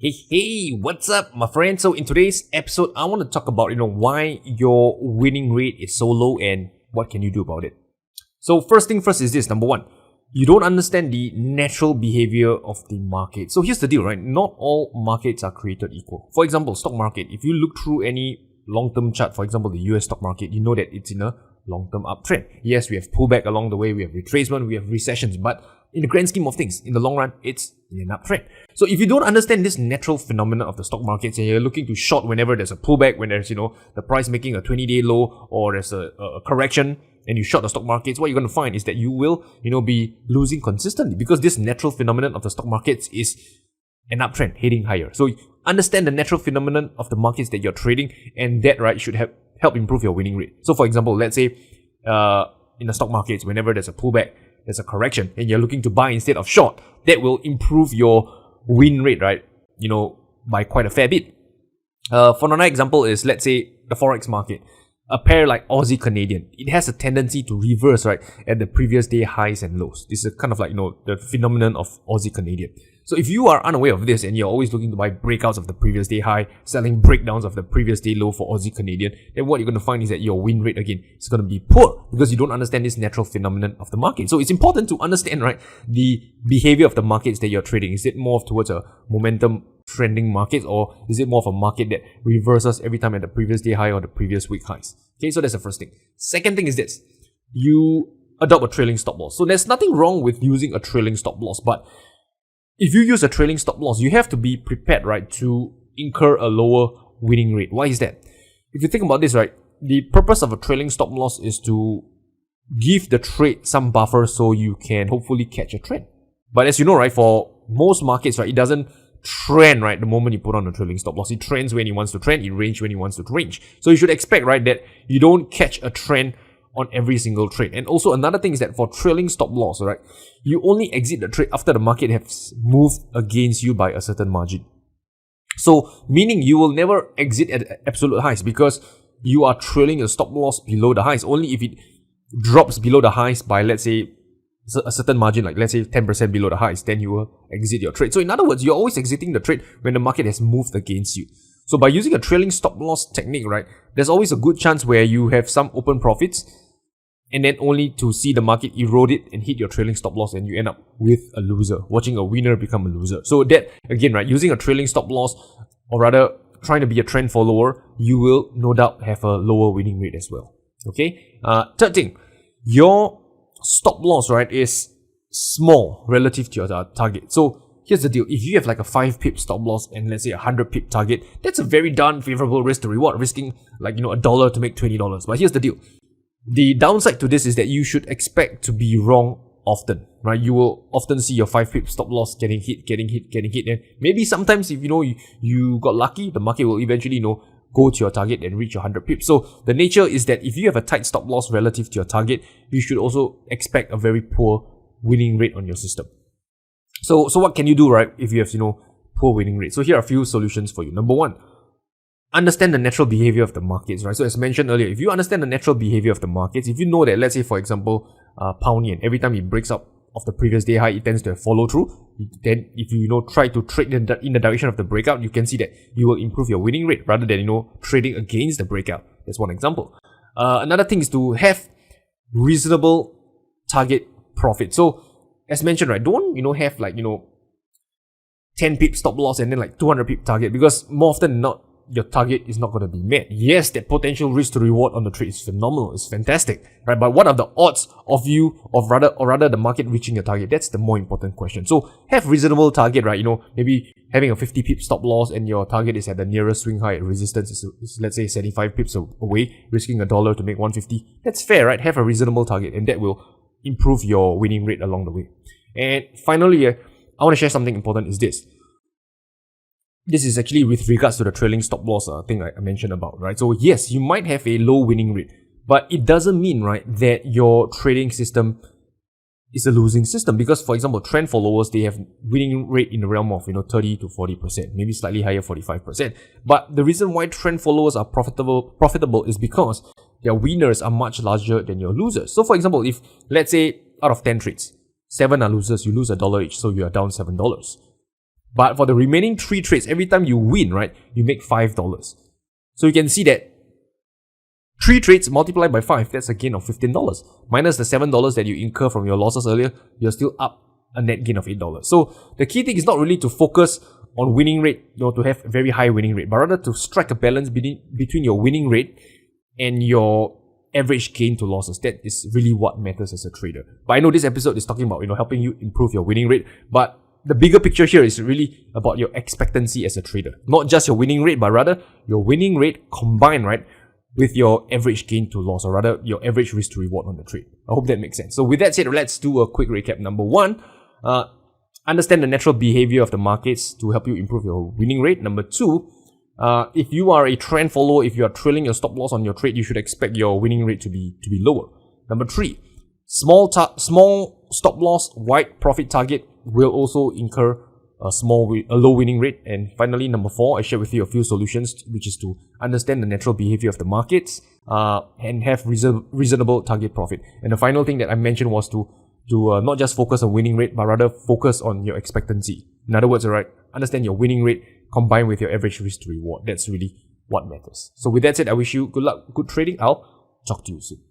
Hey, what's up, my friend? So in today's episode, I want to talk about, why your winning rate is so low and what can you do about it. So first thing first is this, number one, you don't understand the natural behavior of the market. So here's the deal, right? Not all markets are created equal. For example, stock market, if you look through any long-term chart, for example, the US stock market, you know that it's in a long-term uptrend. Yes, we have pullback along the way, we have retracement, we have recessions, but in the grand scheme of things, in the long run, it's in an uptrend. So if you don't understand this natural phenomenon of the stock markets and you're looking to short whenever there's a pullback, when there's, the price making a 20-day low or there's a correction and you short the stock markets, what you're going to find is that you will, be losing consistently because this natural phenomenon of the stock markets is an uptrend heading higher. So understand the natural phenomenon of the markets that you're trading, and that, right, should help improve your winning rate. So for example, let's say in the stock markets, whenever there's a pullback, there's a correction, and you're looking to buy instead of short, that will improve your win rate, right? By quite a fair bit. For another example is, let's say, the Forex market. A pair like Aussie Canadian, it has a tendency to reverse, right, at the previous day highs and lows. This is kind of like, the phenomenon of Aussie Canadian. So if you are unaware of this and you're always looking to buy breakouts of the previous day high, selling breakdowns of the previous day low for Aussie Canadian, then what you're going to find is that your win rate, again, is going to be poor because you don't understand this natural phenomenon of the market. So it's important to understand, right, the behavior of the markets that you're trading. Is it more towards a momentum trending market, or is it more of a market that reverses every time at the previous day high or the previous week highs? Okay, so that's the first thing. Second thing is this. You adopt a trailing stop loss. So there's nothing wrong with using a trailing stop loss, but if you use a trailing stop loss, you have to be prepared, right, to incur a lower winning rate. Why is that? If you think about this, right, the purpose of a trailing stop loss is to give the trade some buffer so you can hopefully catch a trend. But as you know, right, for most markets, right, it doesn't trend, right, the moment you put on a trailing stop loss. It trends when it wants to trend, it range when it wants to range. So you should expect, right, that you don't catch a trend on every single trade. And also another thing is that for trailing stop loss, right, you only exit the trade after the market has moved against you by a certain margin. So meaning you will never exit at absolute highs because you are trailing a stop loss below the highs. Only if it drops below the highs by, let's say, a certain margin, like let's say 10% below the highs, then you will exit your trade. So in other words, you're always exiting the trade when the market has moved against you. So by using a trailing stop loss technique, right, there's always a good chance where you have some open profits and then only to see the market erode it and hit your trailing stop loss, and you end up with a loser, watching a winner become a loser. So that, again, right, using a trailing stop loss, or rather trying to be a trend follower, you will no doubt have a lower winning rate as well. Okay. Third thing, your stop loss, right, is small relative to your target. So here's the deal. If you have like a 5 pip stop loss and let's say a 100 pip target, that's a very darn favorable risk to reward, risking like, $1 to make $20. But here's the deal. The downside to this is that you should expect to be wrong often, right? You will often see your 5 pip stop loss getting hit. And maybe sometimes if you got lucky, the market will eventually, go to your target and reach your 100 pips. So the nature is that if you have a tight stop loss relative to your target, you should also expect a very poor winning rate on your system. So what can you do, right, if you have, poor winning rate? So here are a few solutions for you. Number one, understand the natural behavior of the markets, right? So as mentioned earlier, if you understand the natural behavior of the markets, if you know that, let's say, for example, pound yen, every time it breaks up of the previous day high, it tends to follow through. Then if you, try to trade in the direction of the breakout, you can see that you will improve your winning rate rather than, trading against the breakout. That's one example. Another thing is to have reasonable target profit. So as mentioned, right, don't, have like, 10 pip stop loss and then like 200 pip target, because more often than not, your target is not going to be met. Yes, that potential risk to reward on the trade is phenomenal. It's fantastic, right? But what are the odds of rather the market reaching your target? That's the more important question. So have reasonable target, right? Maybe having a 50 pip stop loss and your target is at the nearest swing high. Resistance is let's say 75 pips away, risking $1 to make 150. That's fair, right? Have a reasonable target, and that will improve your winning rate along the way. And finally, I want to share something important is this. This is actually with regards to the trailing stop loss thing I mentioned about, right? So yes, you might have a low winning rate, but it doesn't mean, right, that your trading system is a losing system. Because, for example, trend followers, they have winning rate in the realm of 30 to 40%, maybe slightly higher, 45%. But the reason why trend followers are profitable is because their winners are much larger than your losers. So for example, if let's say out of 10 trades, 7 are losers, you lose $1 each, so you are down $7. But for the remaining 3 trades, every time you win, right, you make $5. So you can see that 3 trades multiplied by 5, that's a gain of $15. Minus the $7 that you incur from your losses earlier, you're still up a net gain of $8. So the key thing is not really to focus on winning rate or to have a very high winning rate, but rather to strike a balance between your winning rate and your average gain to losses. That is really what matters as a trader. But I know this episode is talking about, helping you improve your winning rate, but the bigger picture here is really about your expectancy as a trader. Not just your winning rate, but rather your winning rate combined, right, with your average gain to loss, or rather your average risk to reward on the trade. I hope that makes sense. So with that said, let's do a quick recap. Number 1, understand the natural behavior of the markets to help you improve your winning rate. Number 2, if you are a trend follower, if you are trailing your stop loss on your trade, you should expect your winning rate to be lower. Number 3, small stop loss, wide profit target will also incur a low winning rate. And finally, number 4, I shared with you a few solutions, which is to understand the natural behavior of the markets and have reasonable target profit. And the final thing that I mentioned was to not just focus on winning rate, but rather focus on your expectancy. In other words, right, understand your winning rate combined with your average risk to reward. That's really what matters. So with that said, I wish you good luck, good trading. I'll talk to you soon.